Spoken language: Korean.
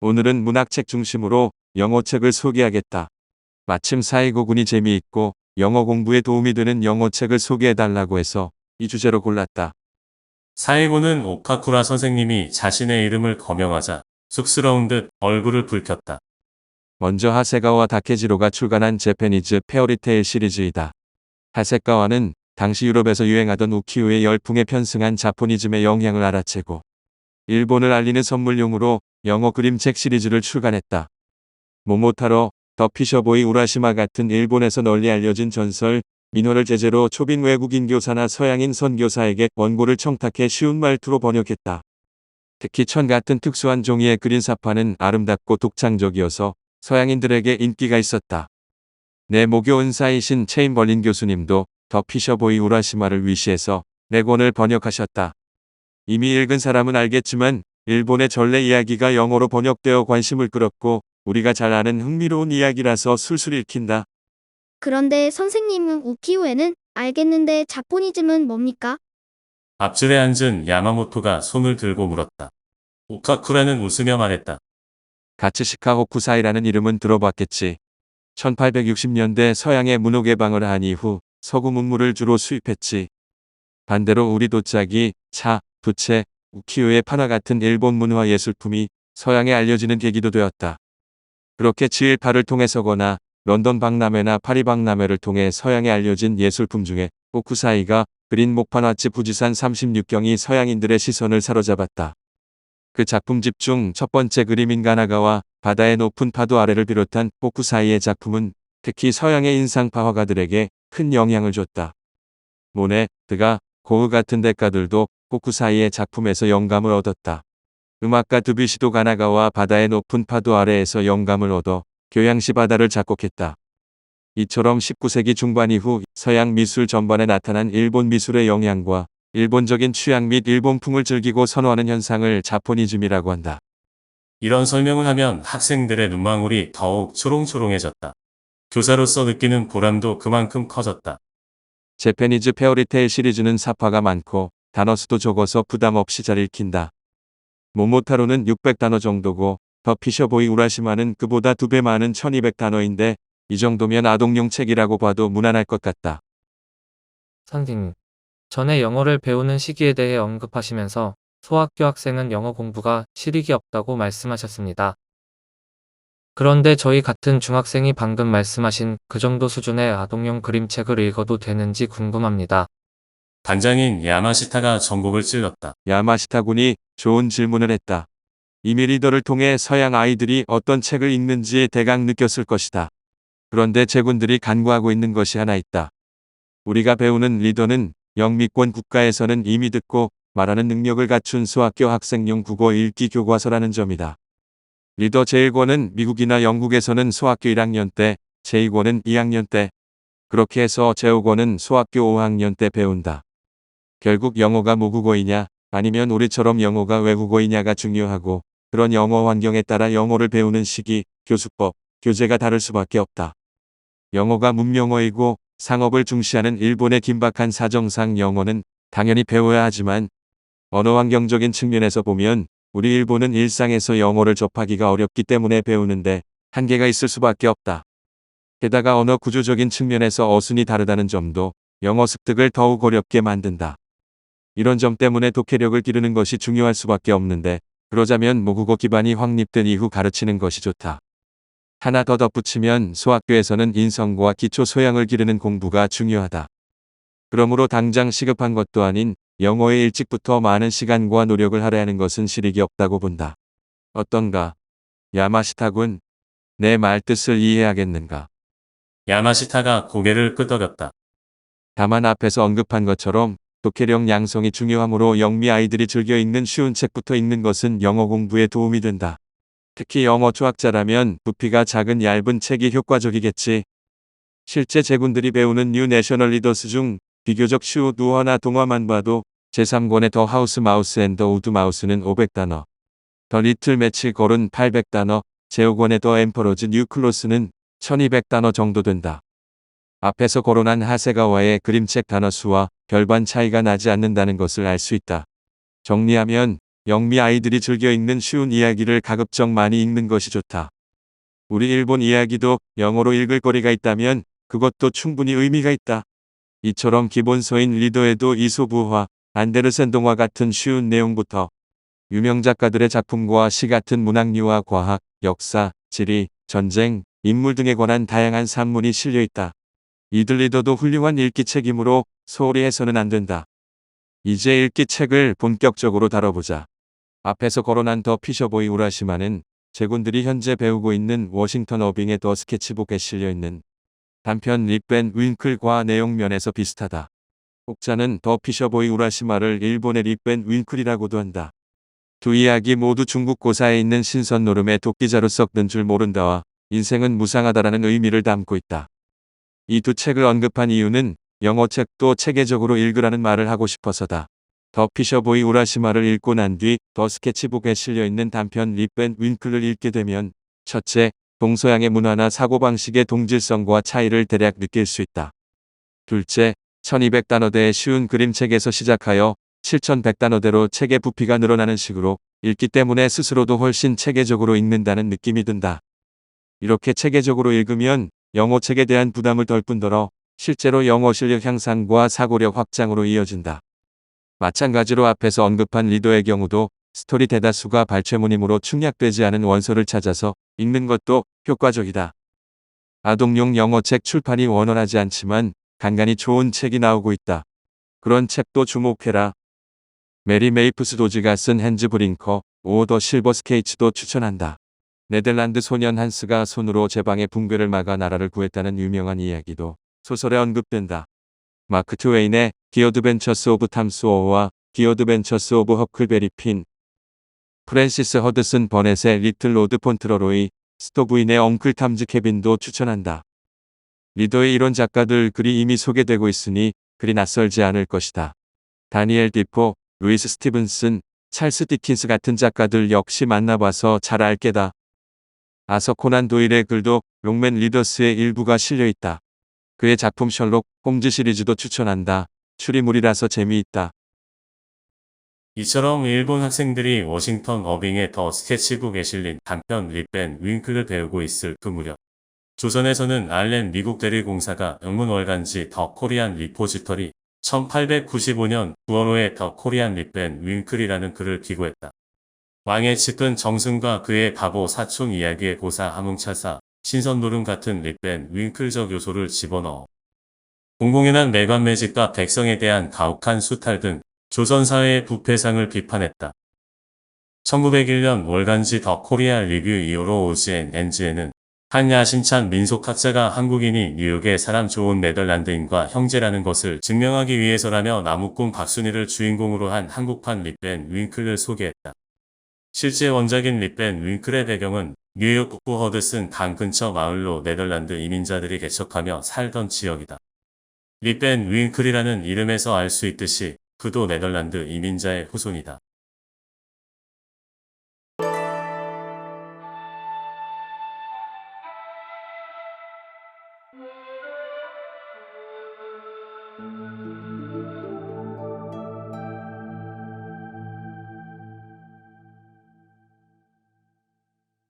오늘은 문학책 중심으로 영어책을 소개하겠다. 마침 4.29군이 재미있고 영어 공부에 도움이 되는 영어책을 소개해달라고 해서 이 주제로 골랐다. 사이고는 오카쿠라 선생님이 자신의 이름을 거명하자 쑥스러운 듯 얼굴을 붉혔다. 먼저 하세가와 다케지로가 출간한 재패니즈 페어리테일 시리즈이다. 하세가와는 당시 유럽에서 유행하던 우키우의 열풍에 편승한 자포니즘의 영향을 알아채고 일본을 알리는 선물용으로 영어 그림책 시리즈를 출간했다. 모모타로, 더 피셔보이 우라시마 같은 일본에서 널리 알려진 전설, 민화를 제재로 초빙 외국인 교사나 서양인 선교사에게 원고를 청탁해 쉬운 말투로 번역했다. 특히 천 같은 특수한 종이의 그린 사파는 아름답고 독창적이어서 서양인들에게 인기가 있었다. 내 모교 은사이신 체인벌린 교수님도 더 피셔보이 우라시마를 위시해서 4권을 번역하셨다. 이미 읽은 사람은 알겠지만 일본의 전래 이야기가 영어로 번역되어 관심을 끌었고 우리가 잘 아는 흥미로운 이야기라서 술술 읽힌다. 그런데 선생님은 우키우에는 알겠는데 자포니즘은 뭡니까? 앞줄에 앉은 야마모토가 손을 들고 물었다. 오카쿠라는 웃으며 말했다. 가츠시카 호쿠사이라는 이름은 들어봤겠지. 1860년대 서양의 문호 개방을 한 이후 서구 문물을 주로 수입했지. 반대로 우리 도자기, 차, 부채, 우키우의 판화 같은 일본 문화 예술품이 서양에 알려지는 계기도 되었다. 그렇게 지일파를 통해서거나 런던 박람회나 파리 박람회를 통해 서양에 알려진 예술품 중에 호쿠사이가 그린 목판화집 부지산 36경이 서양인들의 시선을 사로잡았다. 그 작품집 중 첫 번째 그림인 가나가와 바다의 높은 파도 아래를 비롯한 호쿠사이의 작품은 특히 서양의 인상파 화가들에게 큰 영향을 줬다. 모네, 드가, 고흐 같은 대가들도 호쿠사이의 작품에서 영감을 얻었다. 음악가 드뷔시도 가나가와 바다의 높은 파도 아래에서 영감을 얻어 교양시 바다를 작곡했다. 이처럼 19세기 중반 이후 서양 미술 전반에 나타난 일본 미술의 영향과 일본적인 취향 및 일본풍을 즐기고 선호하는 현상을 자포니즘이라고 한다. 이런 설명을 하면 학생들의 눈망울이 더욱 초롱초롱해졌다. 교사로서 느끼는 보람도 그만큼 커졌다. 재패니즈 페어리테일 시리즈는 사파가 많고 단어 수도 적어서 부담 없이 잘 읽힌다. 모모타로는 600단어 정도고 더 피셔보이 우라시마는 그보다 2배 많은 1200단어인데 이 정도면 아동용 책이라고 봐도 무난할 것 같다. 선생님, 전에 영어를 배우는 시기에 대해 언급하시면서 소학교 학생은 영어 공부가 실익이 없다고 말씀하셨습니다. 그런데 저희 같은 중학생이 방금 말씀하신 그 정도 수준의 아동용 그림책을 읽어도 되는지 궁금합니다. 반장인 야마시타가 전곡을 찔렀다. 야마시타 군이 좋은 질문을 했다. 이미 리더를 통해 서양 아이들이 어떤 책을 읽는지 대강 느꼈을 것이다. 그런데 제군들이 간과하고 있는 것이 하나 있다. 우리가 배우는 리더는 영미권 국가에서는 이미 듣고 말하는 능력을 갖춘 소학교 학생용 국어 읽기 교과서라는 점이다. 리더 제1권은 미국이나 영국에서는 소학교 1학년 때, 제2권은 2학년 때, 그렇게 해서 제5권은 소학교 5학년 때 배운다. 결국 영어가 모국어이냐 아니면 우리처럼 영어가 외국어이냐가 중요하고 그런 영어 환경에 따라 영어를 배우는 시기, 교수법, 교재가 다를 수밖에 없다. 영어가 문명어이고 상업을 중시하는 일본의 긴박한 사정상 영어는 당연히 배워야 하지만 언어 환경적인 측면에서 보면 우리 일본은 일상에서 영어를 접하기가 어렵기 때문에 배우는데 한계가 있을 수밖에 없다. 게다가 언어 구조적인 측면에서 어순이 다르다는 점도 영어 습득을 더욱 어렵게 만든다. 이런 점 때문에 독해력을 기르는 것이 중요할 수밖에 없는데 그러자면 모국어 기반이 확립된 이후 가르치는 것이 좋다. 하나 더 덧붙이면 소학교에서는 인성과 기초 소양을 기르는 공부가 중요하다. 그러므로 당장 시급한 것도 아닌 영어에 일찍부터 많은 시간과 노력을 할애하는 것은 실익이 없다고 본다. 어떤가? 야마시타 군, 내 말뜻을 이해하겠는가? 야마시타가 고개를 끄덕였다. 다만 앞에서 언급한 것처럼 독해력 양성이 중요하므로 영미 아이들이 즐겨 읽는 쉬운 책부터 읽는 것은 영어 공부에 도움이 된다. 특히 영어 초학자라면 부피가 작은 얇은 책이 효과적이겠지. 실제 제군들이 배우는 뉴 내셔널 리더스 중 비교적 쉬운 우화나 동화만 봐도 제3권의 더 하우스 마우스 앤 더 우드 마우스는 500단어, 더 리틀 매치 걸은 800단어, 제5권의 더 엠퍼러즈 뉴 클로스는 1200단어 정도 된다. 앞에서 거론한 하세가와의 그림책 단어 수와 별반 차이가 나지 않는다는 것을 알 수 있다. 정리하면 영미 아이들이 즐겨 읽는 쉬운 이야기를 가급적 많이 읽는 것이 좋다. 우리 일본 이야기도 영어로 읽을 거리가 있다면 그것도 충분히 의미가 있다. 이처럼 기본서인 리더에도 이솝우화, 안데르센 동화 같은 쉬운 내용부터 유명 작가들의 작품과 시 같은 문학류와 과학, 역사, 지리, 전쟁, 인물 등에 관한 다양한 산문이 실려 있다. 이들 리더도 훌륭한 읽기 책이므로 소홀히 해서는 안 된다. 이제 읽기 책을 본격적으로 다뤄보자. 앞에서 거론한 더 피셔보이 우라시마는 제군들이 현재 배우고 있는 워싱턴 어빙의 더 스케치북에 실려있는 단편 립 밴 윙클과 내용 면에서 비슷하다. 혹자는 더 피셔보이 우라시마를 일본의 립 밴 윙클이라고도 한다. 두 이야기 모두 중국 고사에 있는 신선 노름의 독기자로 썩든 줄 모른다와 인생은 무상하다라는 의미를 담고 있다. 이 두 책을 언급한 이유는 영어 책도 체계적으로 읽으라는 말을 하고 싶어서다. 더 피셔보이 우라시마를 읽고 난 뒤 더 스케치북에 실려있는 단편 립 밴 윙클을 읽게 되면 첫째, 동서양의 문화나 사고방식의 동질성과 차이를 대략 느낄 수 있다. 둘째, 1200단어대의 쉬운 그림책에서 시작하여 7100단어대로 책의 부피가 늘어나는 식으로 읽기 때문에 스스로도 훨씬 체계적으로 읽는다는 느낌이 든다. 이렇게 체계적으로 읽으면 영어 책에 대한 부담을 덜 뿐더러 실제로 영어 실력 향상과 사고력 확장으로 이어진다. 마찬가지로 앞에서 언급한 리더의 경우도 스토리 대다수가 발췌문이므로 충약되지 않은 원서를 찾아서 읽는 것도 효과적이다. 아동용 영어책 출판이 원활하지 않지만 간간히 좋은 책이 나오고 있다. 그런 책도 주목해라. 메리 메이프스 도지가 쓴 핸즈 브링커, 오 더 실버 스케이츠도 추천한다. 네덜란드 소년 한스가 손으로 제방의 붕괴를 막아 나라를 구했다는 유명한 이야기도 소설에 언급된다. 마크 트웨인의 디 어드벤처스 오브 탐 소어와 디 어드벤처스 오브 허클베리 핀, 프랜시스 허드슨 버넷의 리틀 로드 폰트러로이, 스토브인의 엉클 탐즈 케빈도 추천한다. 리더의 이런 작가들 글이 이미 소개되고 있으니 그리 낯설지 않을 것이다. 다니엘 디포, 루이스 스티븐슨, 찰스 디킨스 같은 작가들 역시 만나봐서 잘 알 게다. 아서 코난 도일의 글도 롱맨 리더스의 일부가 실려있다. 그의 작품 셜록 홈즈 시리즈도 추천한다. 추리물이라서 재미있다. 이처럼 일본 학생들이 워싱턴 어빙의 더 스케치북에 실린 단편 립 밴 윙클을 배우고 있을 그 무렵 조선에서는 알렌 미국 대리공사가 영문 월간지 더 코리안 리포지터리 1895년 9월호에 더 코리안 립 밴 윙클이라는 글을 기고했다. 왕의 측근 정승과 그의 바보 사촌 이야기의 고사 함흥차사 신선노름 같은 립 밴 윙클적 요소를 집어넣어 공공연한 매관 매직과 백성에 대한 가혹한 수탈 등 조선사회의 부패상을 비판했다. 1901년 월간지 더 코리아 리뷰 2호로 오지엔 엔지에는 한 야심찬 민속학자가 한국인이 뉴욕의 사람 좋은 네덜란드인과 형제라는 것을 증명하기 위해서라며 나무꾼 박순희를 주인공으로 한 한국판 립 밴 윙클을 소개했다. 실제 원작인 립 밴 윙클의 배경은 뉴욕 북부 허드슨 강 근처 마을로 네덜란드 이민자들이 개척하며 살던 지역이다. 립 밴 윙클이라는 이름에서 알 수 있듯이 그도 네덜란드 이민자의 후손이다.